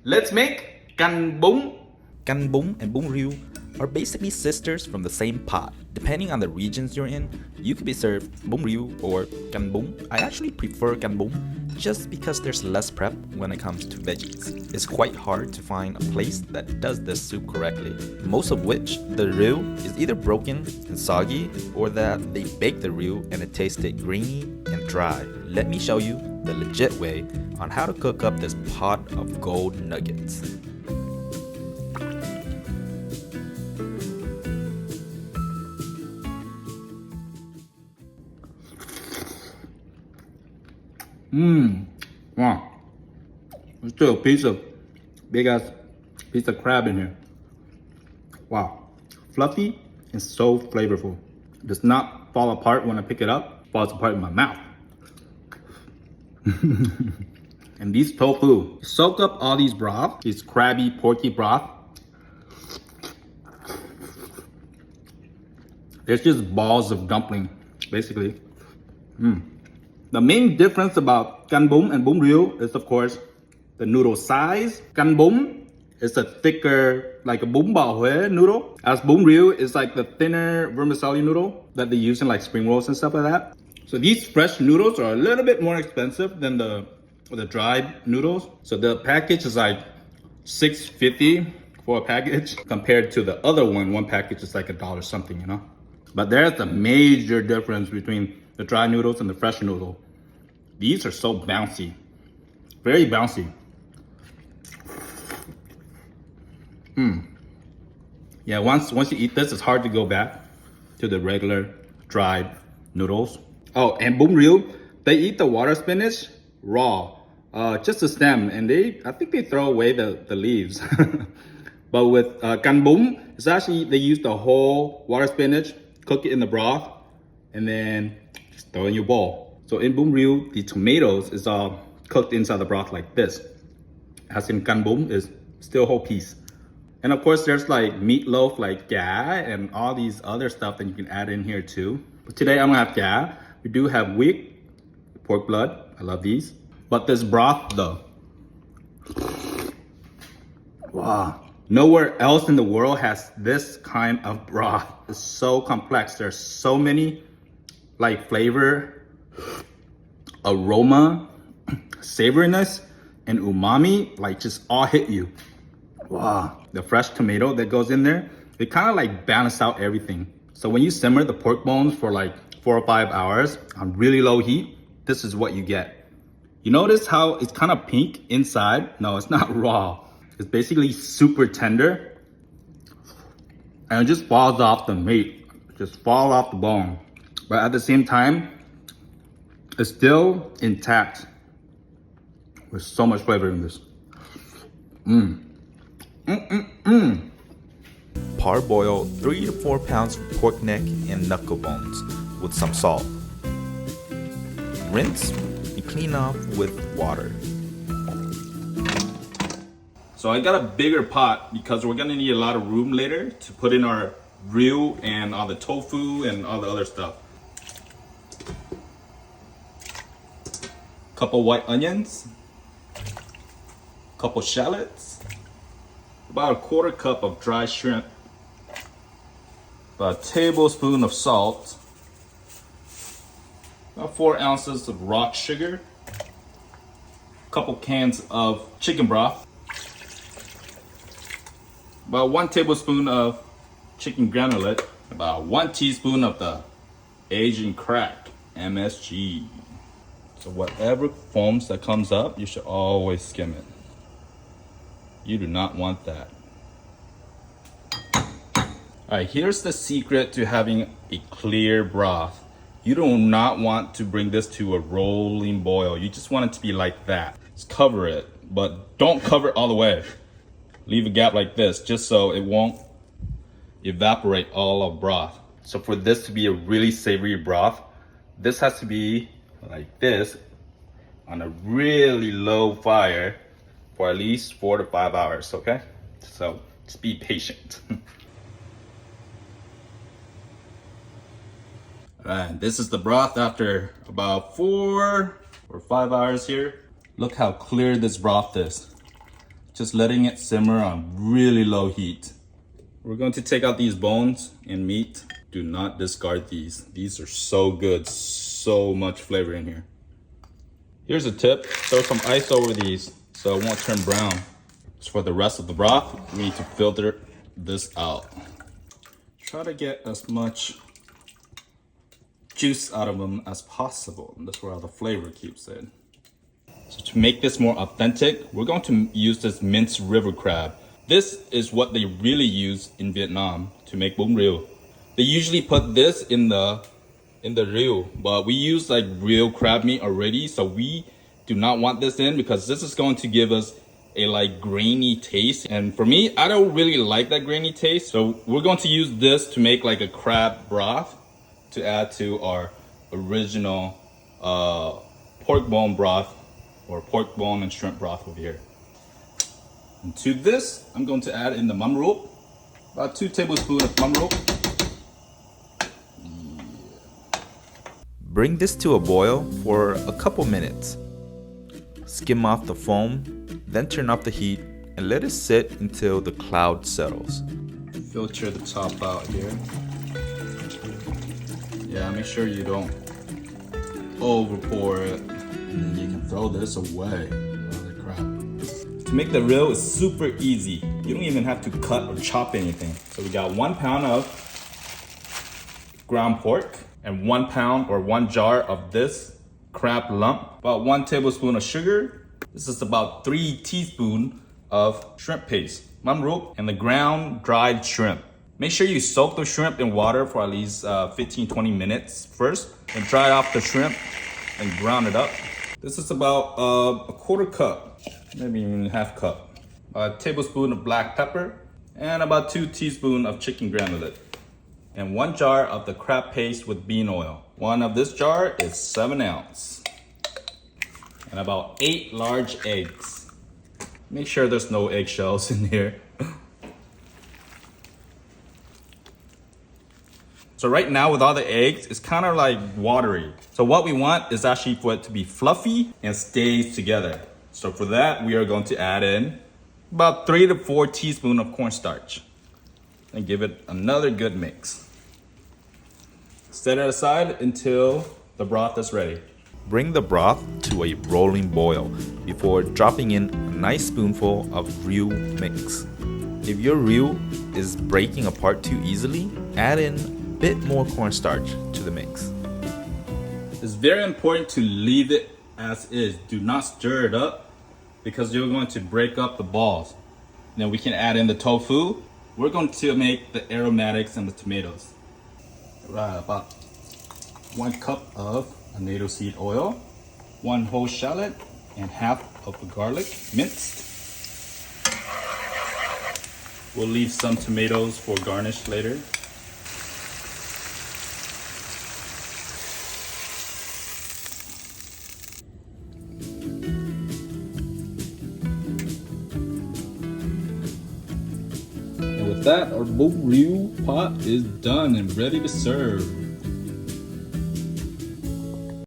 Let's make Canh Bun. Canh Bun and Bun Rieu are basically sisters from the same pot. Depending on the regions you're in, you could be served Bun Rieu or Canh Bun. I actually prefer Canh Bun just because there's less prep when it comes to veggies. It's quite hard to find a place that does this soup correctly, most of which the rieu is either broken and soggy or that they bake the rieu and it tasted grainy and dry. Let me show you the legit way on how to cook up this pot of gold nuggets. Wow. There's still a big ass piece of crab in here. Wow. Fluffy and so flavorful. Does not fall apart when I pick it up. Falls apart in my mouth. And these tofu soak up all these broth, these crabby, porky broth. There's just balls of dumpling, basically. The main difference about Canh Bun and Bun Rieu is, of course, the noodle size. Canh Bun is a thicker, like a bún bò Huế noodle, as Bun Rieu is like the thinner vermicelli noodle that they use in like spring rolls and stuff like that. So these fresh noodles are a little bit more expensive than the dried noodles. So the package is like $6.50 for a package compared to the other one package is like $1 something, you know? But there's a major difference between the dry noodles and the fresh noodle. These are so bouncy, very bouncy. Yeah, once you eat this, it's hard to go back to the regular dried noodles. Oh, and Bun Rieu, they eat the water spinach raw, just the stem, and I think they throw away the leaves. But with Canh Bun, it's actually, they use the whole water spinach, cook it in the broth, and then just throw it in your bowl. So in Bun Rieu, the tomatoes is all cooked inside the broth like this. As in Canh Bun is still a whole piece. And of course, there's like meatloaf, like gà, and all these other stuff that you can add in here too. But today I don't have gà. We do have wig, pork blood. I love these. But this broth though, wow. Nowhere else in the world has this kind of broth. It's so complex. There's so many like flavor, aroma, savoriness, and umami, like just all hit you. Wow. The fresh tomato that goes in there, it kind of like balance out everything. So when you simmer the pork bones for like 4 or 5 hours on really low heat, this is what you get. You notice how it's kind of pink inside? No, it's not raw. It's basically super tender. And it just falls off the meat. Just fall off the bone. But at the same time, it's still intact. There's so much flavor in this. Parboil 3 to 4 pounds of pork neck and knuckle bones with some salt. Rinse and clean off with water. So I got a bigger pot because we're gonna need a lot of room later to put in our rieu and all the tofu and all the other stuff. Couple white onions, couple shallots, about a 1/4 cup of dry shrimp, about a tablespoon of salt, about 4 ounces of rock sugar, a couple cans of chicken broth, about 1 tablespoon of chicken granulate, about 1 teaspoon of the Asian crack, MSG. So whatever foams that comes up, you should always skim it. You do not want that. All right, here's the secret to having a clear broth. You do not want to bring this to a rolling boil. You just want it to be like that. Just cover it, but don't cover it all the way. Leave a gap like this, just so it won't evaporate all of broth. So for this to be a really savory broth, this has to be like this on a really low fire for at least 4 to 5 hours, okay? So just be patient. All right, this is the broth after about 4 or 5 hours here. Look how clear this broth is. Just letting it simmer on really low heat. We're going to take out these bones and meat. Do not discard these. These are so good, so much flavor in here. Here's a tip, throw some ice over these so it won't turn brown. So for the rest of the broth, we need to filter this out. Try to get as much juice out of them as possible. And that's where all the flavor keeps in. So to make this more authentic, we're going to use this minced river crab. This is what they really use in Vietnam to make Bún Riêu. They usually put this in the riêu, but we use like real crab meat already, so we do not want this in because this is going to give us a like grainy taste. And for me, I don't really like that grainy taste, so we're going to use this to make like a crab broth to add to our original pork bone broth or pork bone and shrimp broth over here. And to this, I'm going to add in the mắm ruốc, about 2 tablespoons of mắm ruốc. Bring this to a boil for a couple minutes. Skim off the foam, then turn off the heat and let it sit until the cloud settles. Filter the top out here. Yeah, make sure you don't over pour it. And then you can throw this away. Holy crap. To make the riêu is super easy. You don't even have to cut or chop anything. So we got 1 pound of ground pork and 1 pound or 1 jar of this crab lump. About 1 tablespoon of sugar. This is about 3 teaspoons of shrimp paste, mắm ruốc, and the ground dried shrimp. Make sure you soak the shrimp in water for at least 15-20 minutes first, and dry off the shrimp and ground it up. This is about a 1/4 cup, maybe even 1/2 cup. A tablespoon of black pepper, and about 2 teaspoons of chicken granulate. And 1 jar of the crab paste with bean oil. One of this jar is 7 ounces. And about 8 large eggs. Make sure there's no eggshells in here. So right now with all the eggs, it's kind of like watery. So what we want is actually for it to be fluffy and stays together. So for that, we are going to add in about 3 to 4 teaspoons of cornstarch and give it another good mix. Set it aside until the broth is ready. Bring the broth to a rolling boil before dropping in a nice spoonful of riêu mix. If your riêu is breaking apart too easily, add in a bit more cornstarch to the mix. It's very important to leave it as is. Do not stir it up because you're going to break up the balls. Then we can add in the tofu. We're going to make the aromatics and the tomatoes. Right, about 1 cup of tomato seed oil, 1 whole shallot, and half of the garlic minced. We'll leave some tomatoes for garnish later. And with that, our Bún Riêu pot is done and ready to serve.